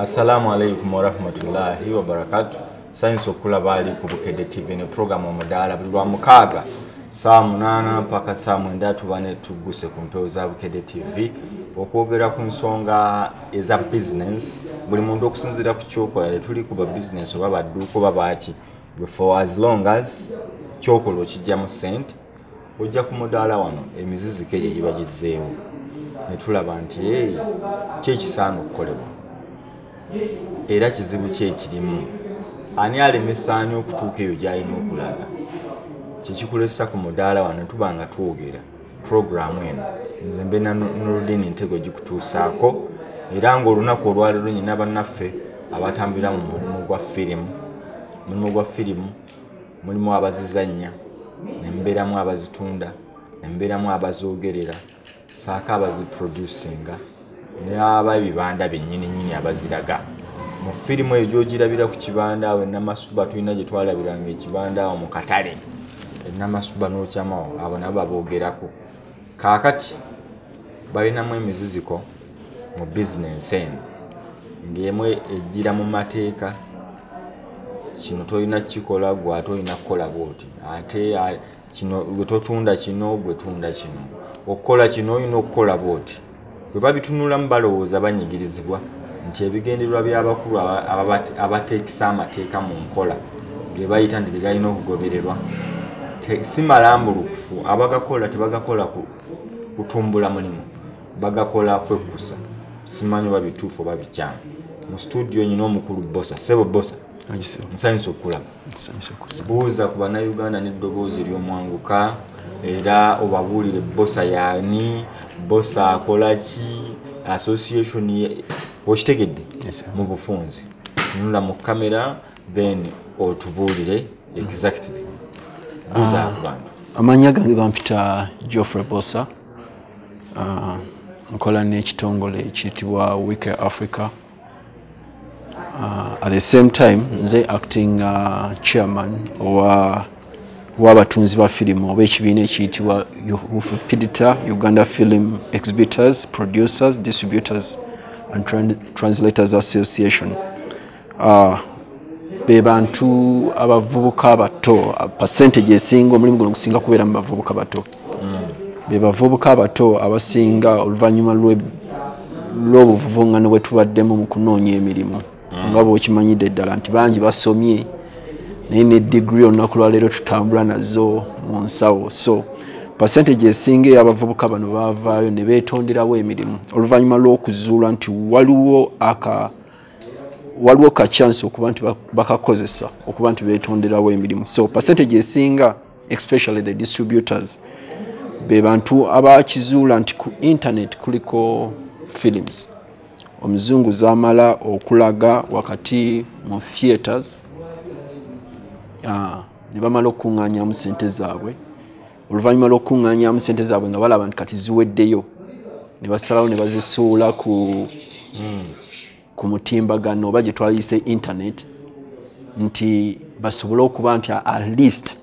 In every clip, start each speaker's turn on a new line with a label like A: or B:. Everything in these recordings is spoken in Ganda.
A: Assalamu alaikum warahmatullahi wabarakatuh. Science okulaba ali ku Bukedde TV ne program omudala buli lwa mukaaga saa 8 mpaka saa 9 tubane tuguse ku mpewo za Bukedde TV okwogera ku nsonga eza business. Buli muntu okusinzira ku kyokola tuli ku business oba badduuko babaki for as long as kyokola okijjamu sente ojja ku mudala wano emizizi keje gibagizeewo ne tulaba nti kyekisaana okukolebwa era kizibu kyekirimu ani alemesaanya okutuuka eyo gy'alina okulaga kyekikulesa ku mudaala wano tubanga twogera programu eno nze mbe Nuruddin Ntego gikutuusaako era ng'olunaku olwaleero nyina bannaffe abatambira mu mulimu gwa firimu mulimu abazizannya ne mbeeramu abazitunda ne mbeeramu abazoogerera saako abaziproducinga ne ab'ebibanda byennyini abaziraga mu firimu eyo gy'ogirabira ku kibanda awo Namasuba tulina gye twalabiranga ekibanda awo mu katale Namasuba n'okyamawo abo nabo baboogerako kaakati balinamu emiziziko mu bizinensi eno ng'emu ejjira mu mateeka kino tolina kikola gwe ate olina kukola bwoti ate kino gwe totunda kino gwe tunda kino okukola kino olina okukola bwoti bwe babitunulamu balowooza banyigirizibwa nti ebigendererwa by'abakulu abateekisa amateeka mu nkola ge bayita nti galina okugobererwa si malambulukufu abagakola tebagakola kutumbula mulimu bagakola kwekusa simanyi oba bituufu oba bikyamu mu studio nyina omukulu Bosa Sebo Bosa nsanyusa okulaba buuza ku bannayuganda n'eddoboozi ly'omwanguka era obabuulire Bosa yaani Bosa akola ki association okitegedde mu bufunze nula mu kamera then otubuulire exactly buuza ku bantu.
B: Amanya gange bampita Geoffrey Bosa nkola n'ekitongole ekiyitibwa Wike Africa. At the same time nze acting chairman w'abatunzi ba firimu oba ekibiina ekiyitibwa UFPIDTA, Uganda Film Exhibitors, Producers, Distributors and Translators Association. Be bantu abavubuka abato percentage esinga omulimu guno gusinga kubeera mu bavubuka bato. Be bavubuka abato abasinga oluvannyuma lw'obuvuvungano bwe tubaddemu mu kunoonya emirimu. Nga bw'okimanyidde ddala nti bangi basomye naye ne degree olunaku lwaleero tutambula nazo mu nsawo. So percentage esinga ey'abavubuka bano baavaayo ne beetonderawo emirimu oluvannyuma lw'okuzuula nti waliwo ka chance okuba nti bakakozesa okuba nti beetonderawo emirimu. So percentage esinga especially the distributors be bantu abakizuula nti ku internet kuliko films omuzungu zamala okulaga wakati mu theaters ne bamala okuŋŋaanyamu ssente zaabwe oluvannyuma lw'okuŋŋaanyamu ssente zaabwe nga balaba nti kati ziweddeyo ne basalawo ne bazisuula ku mutimbagano oba gye twayise internet nti basobole okuba nti at least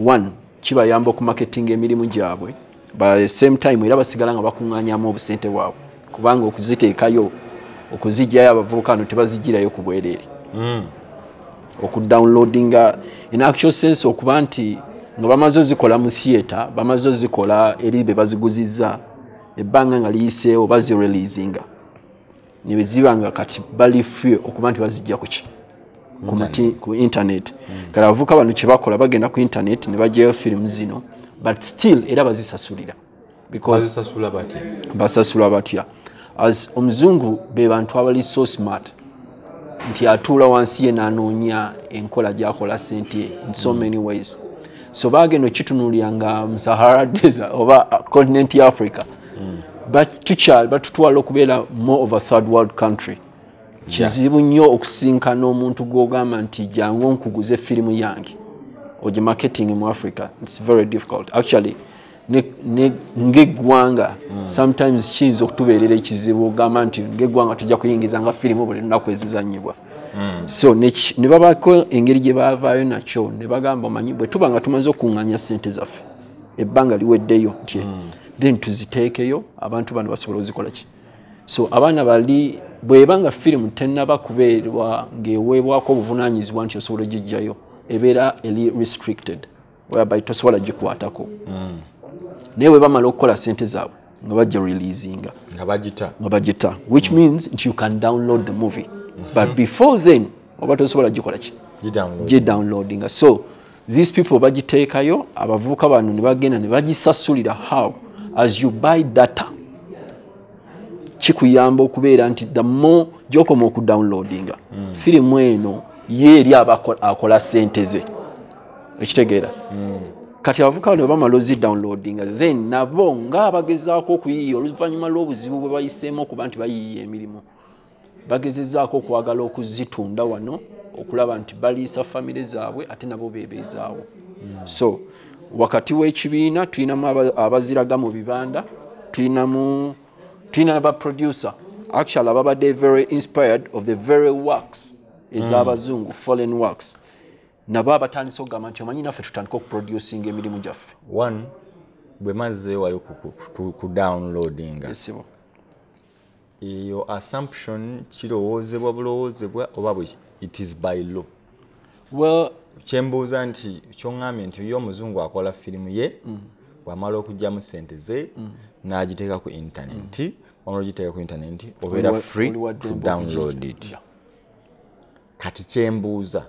B: one kibayamba okumarketinga emirimu gyabwe by the same time era basigala nga bakuŋŋaanyamu obusente bwabwe kubanga okuziteekayo okuzijjayo abavubuka bano tebazigirayo ku bwereere okudownloadinga in actual sense okuba nti nga bamaze ozikola mu theatre bamaze ozikola eri be baziguzizza ebbanga nga liyiseewo bazireleasinga ne beziba nga kati bali free okuba nti bazijja ku internet. Kale abavubuka bano kye bakola bagenda ku internet ne bajjayo firimu zino but still era bazisasulira because basasula batya as omuzungu be bantu abali so smart nti atuula wansi ye n'anoonya enkola gy'akola ssente in so many ways. So bagenda okitunuulyanga mu Sahara Desert oba continent ya Africa batutwala okubeera more of a third world country. Kizibu nnyo okusinkana omuntu gw'ogamba nti jangu onkuguze firimu yange ogi marketing mu Africa. It's very difficult actually. Ng'eggwanga sometimes kiyinza okutubeerera ekizibu ogamba nti ng'eggwanga tujja kuyingiza nga firimu buli lunaku ezizannyibwa. So ne babaako engeri gye baavaayo nakyo ne bagamba omanyi bwe tuba nga tumaze okuŋŋaanya ssente zaffe ebbanga liweddeyo nti then tuziteekeyo abantu bano basobola ozikola ki so abaana bali bwebanga firimu tennaba kubeerwa ng'eweebwako obuvunaanyizibwa nti osobola ogijjayo ebeera eri restricted whereby tosobola gikwatako naye bwe bamala okukola sente zaabwe nga bajja releasinga nga bagita which means nti you can download the movie but before then oba tosobola gikola ki gidownloadinga so these people bagiteekayo abavubuka bano ne bagenda ne bagisasulira how as you buy data kikuyamba okubeera nti the more gyokoma okudownloadinga firimu eno ye eri akola sente ze ekitegeera kati abavubuka bano bamala ozidownloadinga then nabo ng'abagezaako okuyiiya oluvannyuma lw'obuzibu bwe bayiseemu okuba nti bayiiya emirimu bagezezaako okwagala okuzitunda wano okulaba nti baliisa famire zaabwe ate nabo beebeezaawo so wakati w'ekibiina tulinamu abaziraga mu bibanda tulina abaproducer actually ababadde very inspired of the very works ez'abazungu foreign works nabo abatandise okugamba nti omanyi naffe tutandika okuproducinga emirimu gyaffe
A: one bwe mazze wali ku downloadinga eyo assumption kirowoozebwa bulowoozebwa oba bwe it is by law
B: well
A: kyembuuza nti kyoŋŋambye nti yo omuzungu akola firimu ye wamala okugyamu sente ze n'agiteeka ku intaneti wamala ogiteeka ku intaneti obeera free to download it kati kyembuuza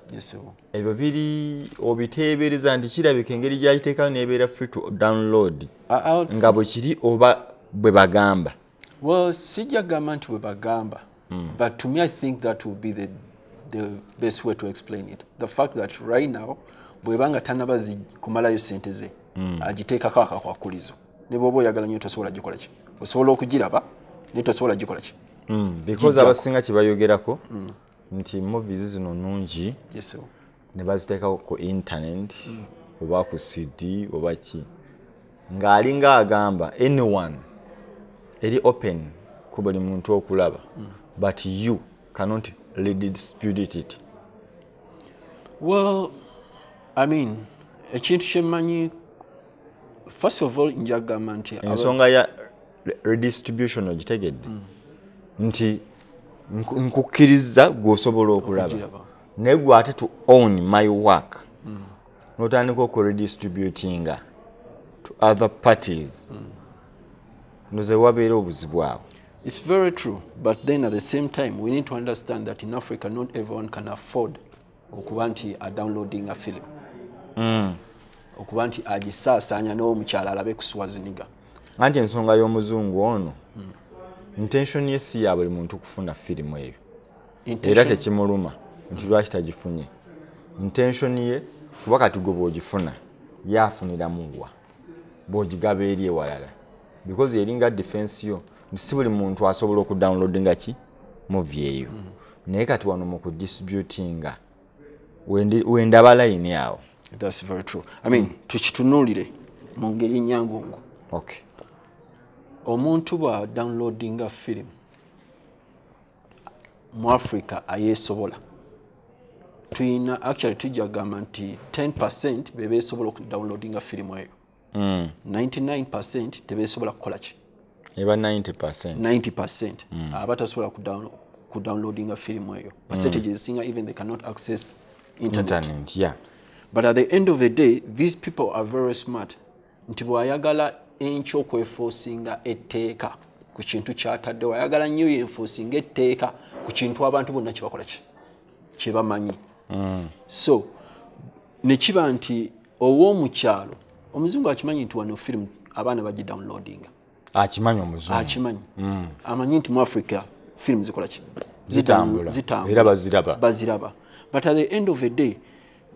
A: ebyo biri obiteebereza nti kirabika engeri gyagiteekayo nebeera free to download nga bwe kiri oba bwe bagamba
B: well sijja gamba nti bwe bagamba but to me I think that will be the best way to explain it the fact that right now bwebanga tanaba kumalayo sente ze agiteekako akakwakulizo ne bw'oba oyagala nnyo tosobola gikola ki osobola okugiraba naye tosobola gikola ki
A: because abasinga kyebayogerako nti movies zino nungi ne baziteekako ku internet oba ku CD oba ki ng'alinga agamba anyone eri open ku buli muntu okulaba but you cannot redistribute it
B: well I mean ekintu kyemmanyi first of all njagamba nti
A: ensonga ya redistribution ogitegedde nti nkukkiriza gw'osobola okulaba naye gwe ate to own my work n'otandika okuredistributinga to other parties noze wabeera obuzibu awo.
B: It's very true, but then at the same time we need to understand that in Africa not everyone can afford okuba nti downloading a film okuba nti agisaasaanya n'omukyala alabe kuswaziniga
A: anti ensonga y'omuzungu ono intention ye si ya buli muntu kufuna firimu eyo era tekimuluma nti lwaki tagifunye intention ye kuba kati gwe bw'ogifuna yafuniramu wa bw'ogigaba eri ewalala because eringa defense yo si buli muntu asobola okudownloadinga ki movie eyo naye kati wano mu kudistributinga wendaba layini awo.
B: That's very true. I mean tukitunuulire mu ngeri nyangungu.
A: Okay.
B: Omuntu bwa downloadinga film mu Africa ayesobola tuyina actually tujja gamba nti 10% bebesobola okudownloadinga film eyo 99% tebesobola kukola ki
A: eba 90%
B: abatasobola kudownloadinga film eyo percentages singa even they cannot access internet.
A: Yeah.
B: But at the end of the day these people are very smart nti bwayagala enkyo okweforcinga etteeka ku kintu kyatadde wayagala nnyo yenforcinga etteeka ku kintu abantu bonna kibakola ki kyebamanyi so nekiba nti ow'omukyalo omuzungu akimanyi nti wano film abaana bagidownloadinga
A: akimanyi omuzungu
B: akimanyi amanyi nti mu Africa film zikola ki
A: zitambula era baziraba
B: but at the end of the day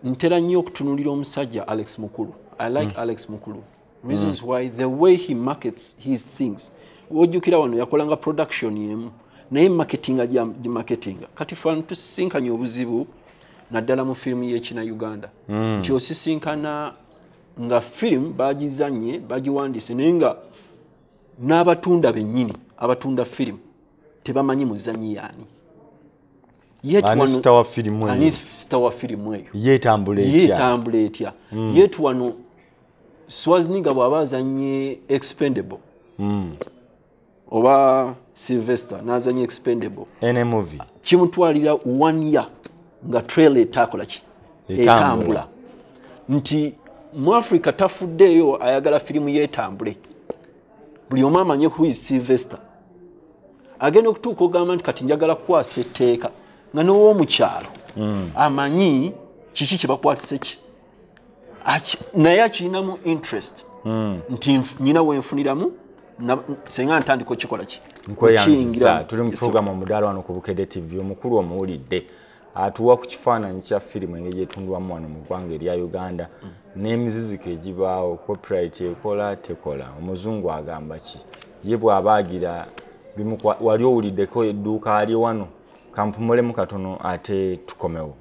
B: ntera nnyo okutunulira omusajja Alex Mukulu. I like Alex Mukulu. Reasons why the way he markets his things wojjukira wano yakolanga production yemu naye marketinga kati fano tusisinkanye obuzibu naddala mu firimu y'ekina Uganda nti osisinkana nga firimu bagizanye bagiwandiise naye nga n'abatunda bennyini abatunda firimu tebamanyi muzanyi yaani
A: star wa firimu eyo
B: yeetambula etya yetu wano Schwarzenegger bw'aba azanye expendable oba Sylvester n'azanya Expendable
A: ene movie
B: kimutwalira 1 year nga trailer etakola ki etambula nti mu Africa tafuddeyo ayagala firimu yetambule buli omu amanye who is Sylvester agenda okutuuka ogamba nti kati njagala kukwasa etteeka nga n'ow'omukyalo amanyi kiki kye bakwatise ki naye akirinamu interest nti nyina wenfuniramu senga ntandika okikola ki
A: nkweyanziza tuli mu programu omudaala wano ku Bukedde TV omukulu omuwulidde atuwa ku kifaananyi kya firimu engeri etundwamu wano mu ggwanga erya Uganda n'emiziziko egibaawo copyright ekola tekola omuzungu agamba ki ye bw'abaagira wali owuliddeko edduuka ali wano kampumulemu katono ate tukomewo